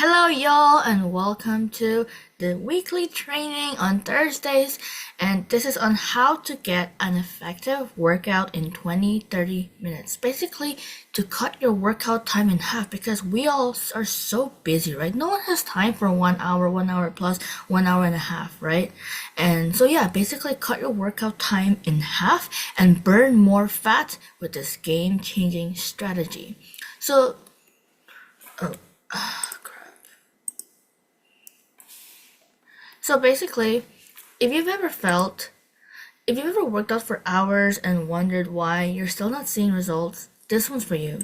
Hello, y'all, and welcome to the weekly training on Thursdays. And this is on how to get an effective workout in 20-30 minutes. Basically, to cut your workout time in half because we all are so busy, right? No one has time for 1 hour plus 1 hour and a half, right? And so, yeah, basically, cut your workout time in half and burn more fat with this game changing strategy. So, oh, So basically, if you've ever felt, if you've ever worked out for hours and wondered why you're still not seeing results, this one's for you.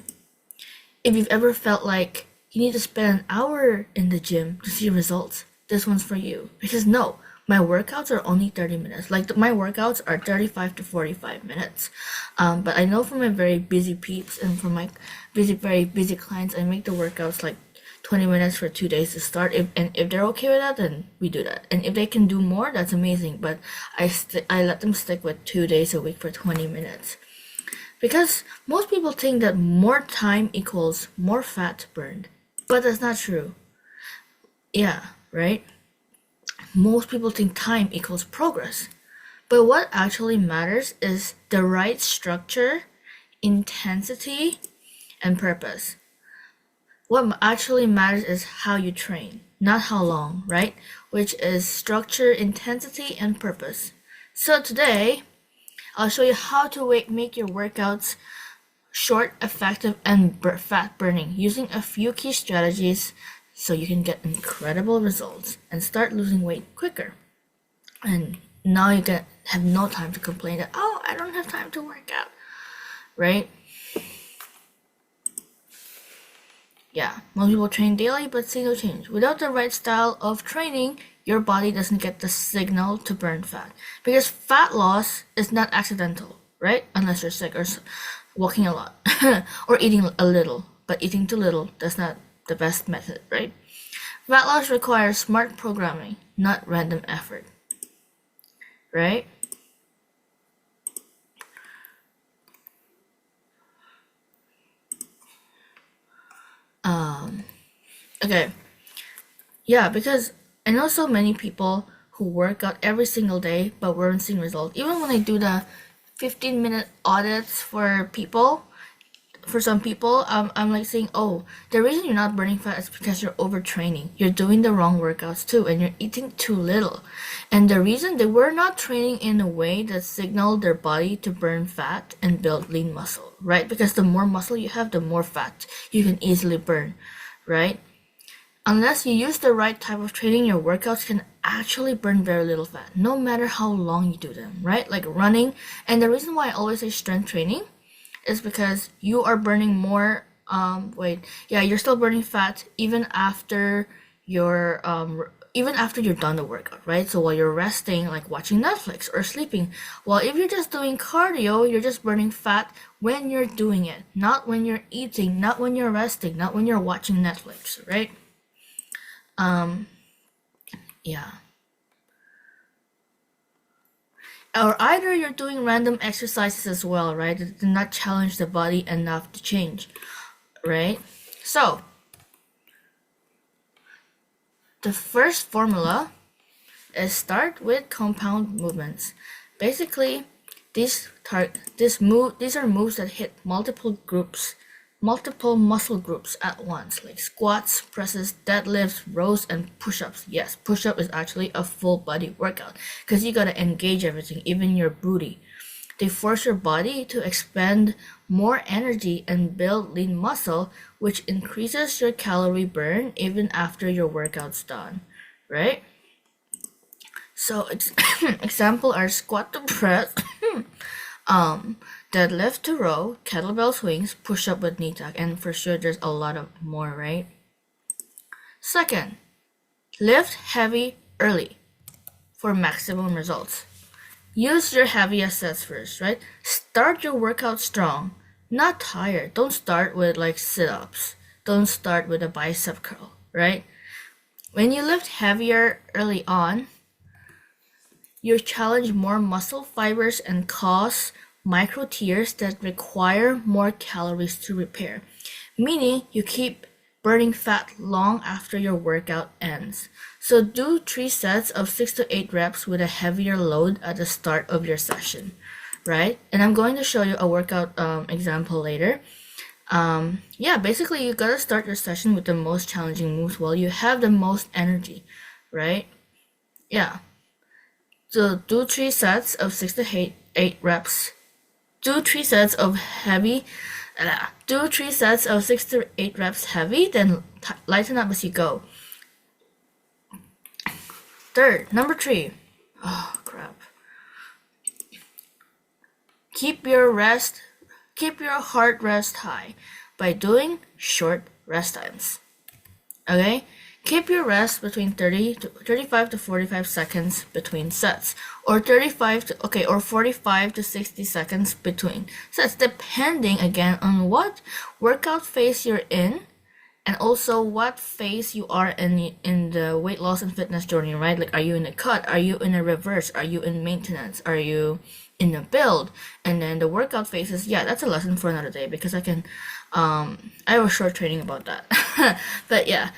If you've ever felt like you need to spend an hour in the gym to see results, this one's for you. Because no, my workouts are only 30 minutes. My workouts are 35 to 45 minutes. But I know from my very busy peeps and from my very busy clients, I make the workouts like 20 minutes for 2 days to start. If they're okay with that, then we do that. And if they can do more, that's amazing. But I let them stick with 2 days a week for 20 minutes. Because most people think that more time equals more fat burned. But that's not true. Yeah, right? Most people think time equals progress. But what actually matters is the right structure, intensity, and purpose. What actually matters is how you train, not how long, right? Which is structure, intensity, and purpose. So today, I'll show you how to make your workouts short, effective, and fat burning using a few key strategies so you can get incredible results and start losing weight quicker. And now you can have no time to complain that, oh, I don't have time to work out, right? Yeah, most people train daily but see no change. Without the right style of training, your body doesn't get the signal to burn fat. Because fat loss is not accidental, right? Unless you're sick or walking a lot or eating a little. But eating too little, that's not the best method, right? Fat loss requires smart programming, not random effort, right? Okay. Yeah, because I know so many people who work out every single day but weren't seeing results. Even when I do the 15-minute audits for some people, I'm like saying, oh, the reason you're not burning fat is because you're overtraining. You're doing the wrong workouts too, and you're eating too little. And the reason they were not training in a way that signaled their body to burn fat and build lean muscle, right? Because the more muscle you have, the more fat you can easily burn, right? Unless you use the right type of training, your workouts can actually burn very little fat, no matter how long you do them, right? Like running. And the reason why I always say strength training is because you are burning more, you're still burning fat even after you're done the workout, right? So while you're resting, like watching Netflix or sleeping, well, if you're just doing cardio, you're just burning fat when you're doing it, not when you're eating, not when you're resting, not when you're watching Netflix, right? Yeah. Or either you're doing random exercises as well, right? That do not challenge the body enough to change, right? So, the first formula is start with compound movements. Basically, these are moves that hit multiple muscle groups at once, like squats, presses, deadlifts, rows, and push-ups. Yes, push-up is actually a full body workout because you gotta engage everything, even your booty. They force your body to expend more energy and build lean muscle, which increases your calorie burn even after your workout's done, right? So example are squat to press, deadlift to row, kettlebell swings, push up with knee tuck, and for sure there's a lot of more, right? Second, lift heavy early for maximum results. Use your heaviest sets first, right? Start your workout strong, not tired. Don't start with like sit-ups. Don't start with a bicep curl, right? When you lift heavier early on, you challenge more muscle fibers and cause micro tears that require more calories to repair. Meaning you keep burning fat long after your workout ends. So do 3 sets of 6 to 8 reps with a heavier load at the start of your session, right? And I'm going to show you a workout example later. Yeah, basically you gotta start your session with the most challenging moves while you have the most energy, right? Yeah. So do 3 sets of 6 to 8 reps. Do 3 sets of heavy. Do 3 sets of 6 to 8 reps heavy, then lighten up as you go. Number 3. Oh crap. Keep your heart rest high by doing short rest times. Okay? Keep your rest between 35 to 45 seconds between sets, or 45 to 60 seconds between sets, depending again on what workout phase you're in and also what phase you are in the weight loss and fitness journey, right? Like, are you in a cut? Are you in a reverse? Are you in maintenance? Are you in a build? And then the workout phases, yeah, that's a lesson for another day, because I have a short training about that. But yeah,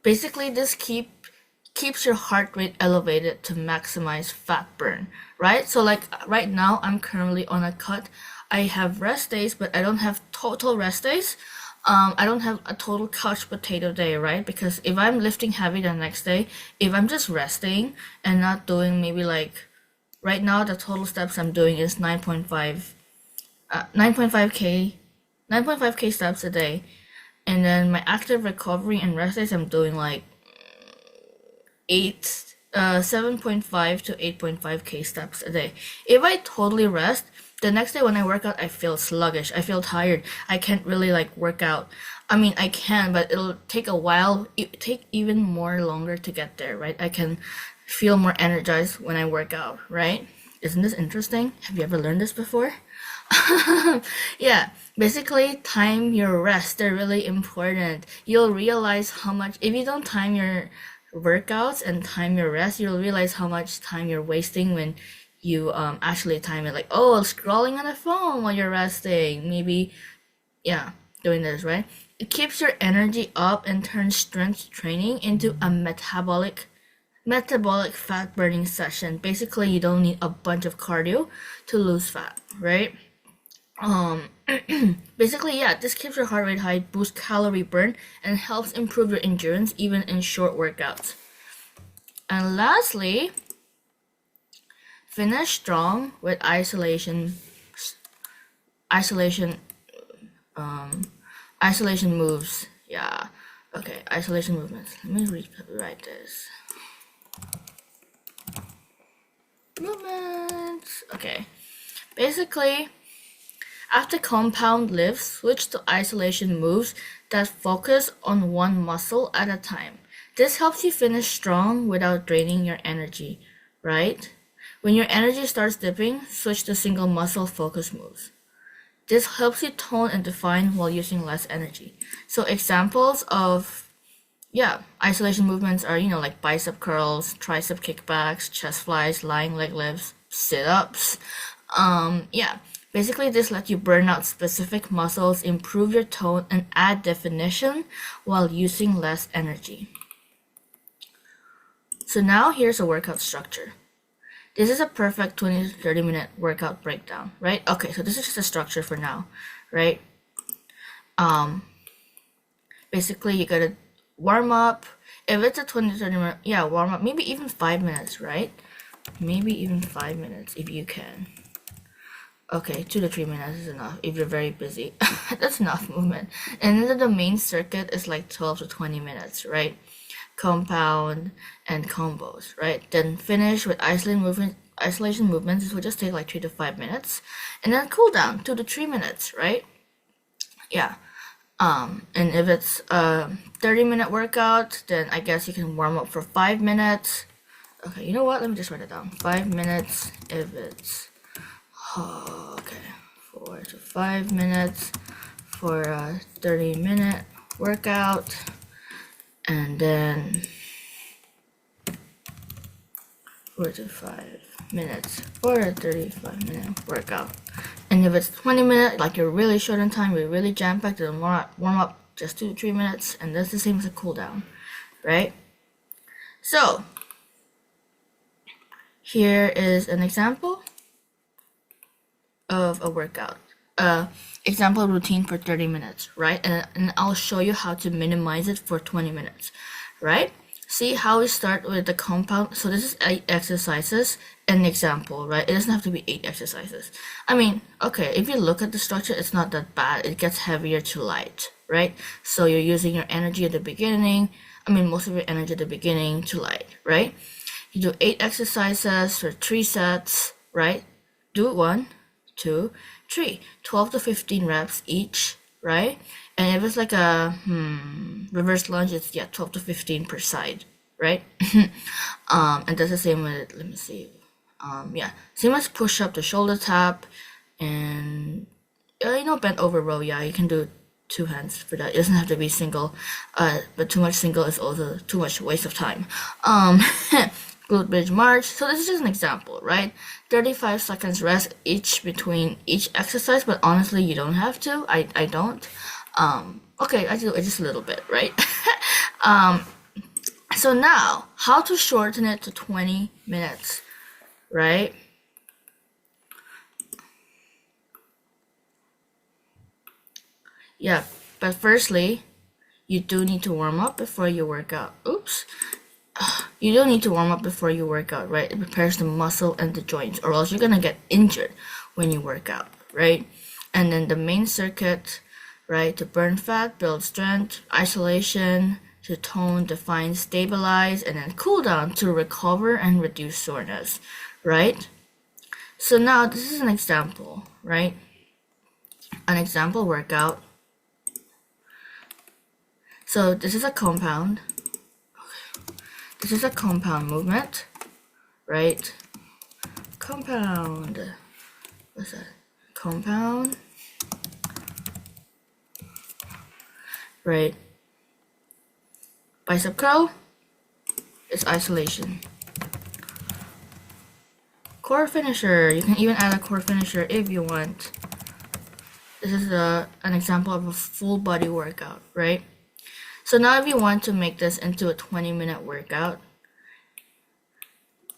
basically this keeps your heart rate elevated to maximize fat burn, right? So like right now I'm currently on a cut. I have rest days, but I don't have total rest days. I don't have a total couch potato day, right? Because if I'm lifting heavy the next day, if I'm just resting and not doing maybe like, right now the total steps I'm doing is 9.5k steps a day. And then my active recovery and rest days, I'm doing like 7.5 to 8.5k steps a day. If I totally rest, the next day when I work out, I feel sluggish. I feel tired. I can't really like work out. I mean, I can, but it'll take a while. It take even more longer to get there, right? I can feel more energized when I work out, right? Isn't this interesting? Have you ever learned this before? Yeah, basically time your rest. They're really important. You'll realize how much, if you don't time your workouts and time your rest, you'll realize how much time you're wasting when you actually time it. Like, oh, scrolling on the phone while you're resting, maybe, yeah, doing this, right? It keeps your energy up and turns strength training into a metabolic fat burning session. Basically, you don't need a bunch of cardio to lose fat, right? Basically, yeah, this keeps your heart rate high, boosts calorie burn, and helps improve your endurance even in short workouts. And lastly, finish strong with isolation moves. Yeah. Okay, isolation movements. Let me rewrite this. Movements. Okay. Basically, after compound lifts, switch to isolation moves that focus on one muscle at a time. This helps you finish strong without draining your energy, right? When your energy starts dipping, switch to single muscle focus moves. This helps you tone and define while using less energy. So examples of, yeah, isolation movements are, like bicep curls, tricep kickbacks, chest flies, lying leg lifts, sit-ups. Yeah. Basically, this lets you burn out specific muscles, improve your tone, and add definition while using less energy. So now here's a workout structure. This is a perfect 20 to 30 minute workout breakdown, right? Okay, so this is just a structure for now, right? Basically, you gotta warm up. If it's a 20 to 30 minute, yeah, warm up, maybe even 5 minutes, right? Maybe even 5 minutes if you can. Okay, 2 to 3 minutes is enough if you're very busy. That's enough movement. And then the main circuit is like 12 to 20 minutes, right? Compound and combos, right? Then finish with isolation movements. This will just take like 3 to 5 minutes. And then cool down 2 to 3 minutes, right? Yeah. And if it's a 30-minute workout, then I guess you can warm up for 5 minutes. Okay, you know what? Let me just write it down. 5 minutes if it's okay, 4 to 5 minutes for a 30-minute workout, and then 4 to 5 minutes for a 35-minute workout. And if it's 20 minutes, like you're really short on time, you're really jam-packed, then warm up just 2 to 3 minutes, and that's the same as a cool down, right? So here is an example of a workout. Example routine for 30 minutes, right? And I'll show you how to minimize it for 20 minutes, right? See how we start with the compound. So this is 8 exercises, an example, right? It doesn't have to be 8 exercises. I mean, okay, if you look at the structure, it's not that bad. It gets heavier to light, right? So you're using your energy at the beginning. I mean, most of your energy at the beginning to light, right? You do 8 exercises for 3 sets, right? Do 1, 2, 3, 12 to 15 reps each, right? And if it's like a reverse lunge, it's 12 to 15 per side, right? And that's the same with, let me see, same as push up to shoulder tap, and bent over row. Yeah, you can do 2 hands for that. It doesn't have to be single, but too much single is also too much waste of time. Glute bridge march. So this is just an example, right? 35 seconds rest between each exercise, but honestly, you don't have to. I don't. Okay, I do it just a little bit, right? So now, how to shorten it to 20 minutes, right? Yeah, but firstly, you do need to warm up before you work out. Oops. You don't need to warm up before you work out, right? It prepares the muscle and the joints, or else you're gonna get injured when you work out, right? And then the main circuit, right, to burn fat, build strength, isolation, to tone, define, stabilize, and then cool down to recover and reduce soreness, right? So now this is an example, right? An example workout. So this is a compound. This is a compound movement, right? Compound. What's that? Compound. Right. Bicep curl is isolation. Core finisher. You can even add a core finisher if you want. This is an example of a full body workout, right? So now if you want to make this into a 20-minute workout,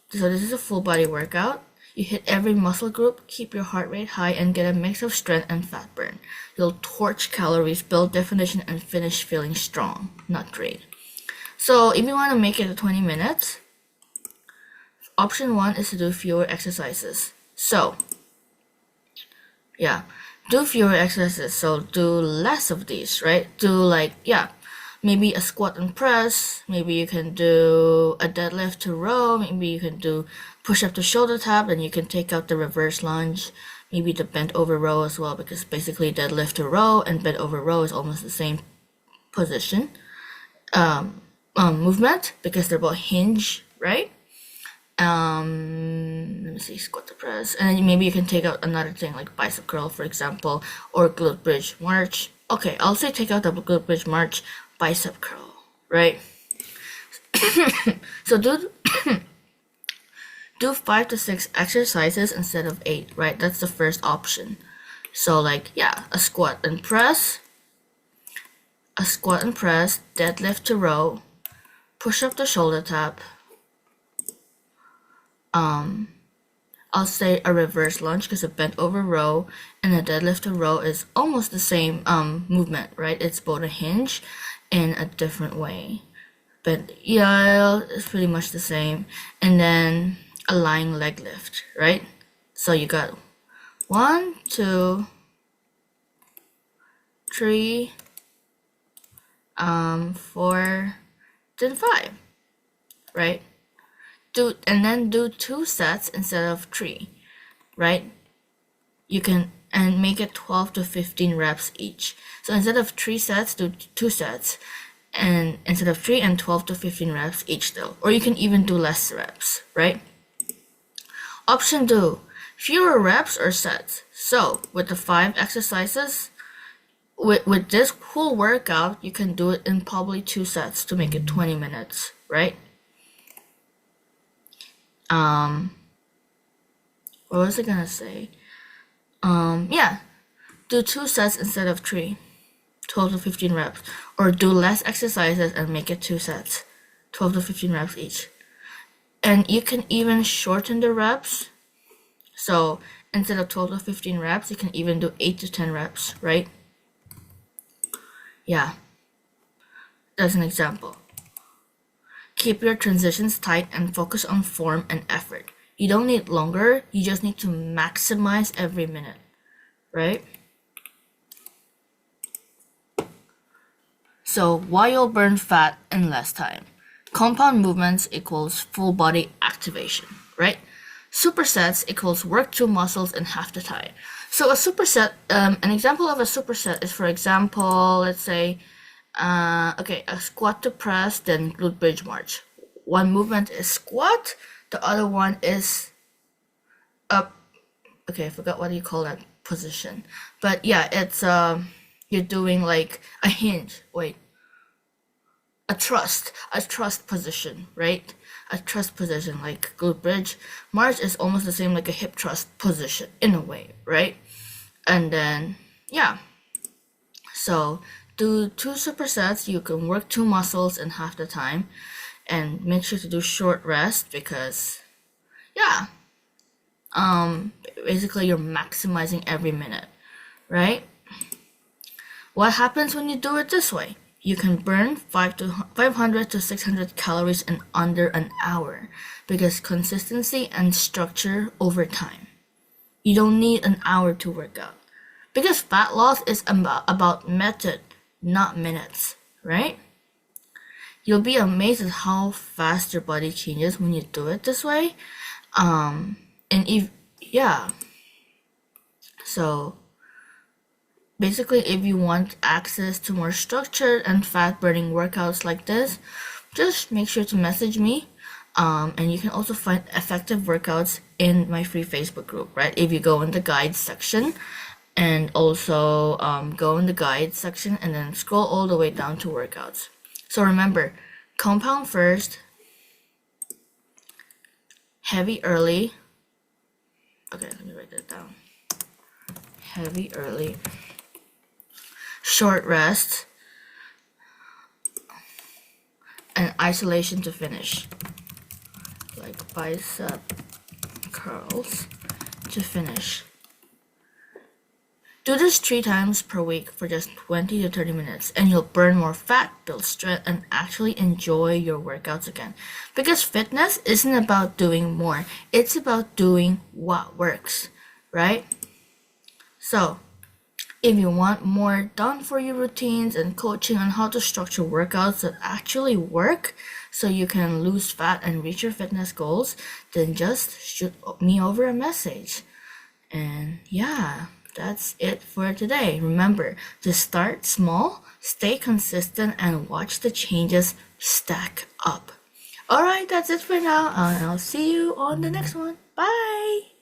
so this is a full body workout. You hit every muscle group, keep your heart rate high, and get a mix of strength and fat burn. You'll torch calories, build definition, and finish feeling strong, not great. So if you want to make it to 20 minutes, option 1 is to do fewer exercises. So, yeah, do fewer exercises. So do less of these, right? Do maybe a squat and press, maybe you can do a deadlift to row, maybe you can do push up to shoulder tap, and you can take out the reverse lunge, maybe the bent over row as well, because basically deadlift to row and bent over row is almost the same position, movement, because they're both hinge, right? Let me see, squat to press, and then maybe you can take out another thing like bicep curl, for example, or glute bridge march. Okay, I'll say take out the glute bridge march, bicep curl, right? So do 5 to 6 exercises instead of 8, right? That's the first option. So a squat and press, deadlift to row, push up to shoulder tap, I'll say a reverse lunge because a bent over row and a deadlift to row is almost the same movement, right? It's both a hinge in a different way, but yeah, it's pretty much the same. And then a lying leg lift, right? So you got 1, 2, 3, 4, then 5, right? And then do 2 sets instead of 3, right? You can and make it 12 to 15 reps each. So instead of 3 sets, do 2 sets, and instead of 3 and 12 to 15 reps each still. Or you can even do less reps, right? Option 2, fewer reps or sets. So with the 5 exercises, with this whole workout, you can do it in probably 2 sets to make it 20 minutes, right? What was I gonna say? Yeah, do 2 sets instead of 3, 12 to 15 reps, or do less exercises and make it 2 sets, 12 to 15 reps each. And you can even shorten the reps. So instead of 12 to 15 reps, you can even do 8 to 10 reps, right? Yeah, that's an example. Keep your transitions tight and focus on form and effort. You don't need longer, you just need to maximize every minute, right? So why you'll burn fat in less time? Compound movements equals full body activation, right? Supersets equals work 2 muscles in half the time. So a superset, an example of a superset is, for example, let's say, a squat to press, then glute bridge march. One movement is squat, the other one is up. Okay, I forgot what you call that position. But yeah, it's you're doing like a hinge. Wait, a trust position, right? A trust position like glute bridge. March is almost the same like a hip thrust position in a way, right? And then, yeah. So do 2 supersets. You can work 2 muscles in half the time, and make sure to do short rest because, yeah, basically you're maximizing every minute, right? What happens when you do it this way? You can burn 500 to 600 calories in under an hour because consistency and structure over time. You don't need an hour to work out because fat loss is about method, not minutes, right? You'll be amazed at how fast your body changes when you do it this way. And so basically, if you want access to more structured and fat burning workouts like this, just make sure to message me. And you can also find effective workouts in my free Facebook group, right? If you go in the guides section, and also go in the guides section and then scroll all the way down to workouts. So remember, compound first, heavy early. Okay, let me write that down. Heavy early, short rest, and isolation to finish. Like bicep curls to finish. Do this 3 times per week for just 20 to 30 minutes and you'll burn more fat, build strength, and actually enjoy your workouts again. Because fitness isn't about doing more, it's about doing what works, right? So, if you want more done for you routines and coaching on how to structure workouts that actually work so you can lose fat and reach your fitness goals, then just shoot me over a message. And yeah, that's it for today. Remember to start small, stay consistent, and watch the changes stack up. Alright, that's it for now. I'll see you on the next one. Bye!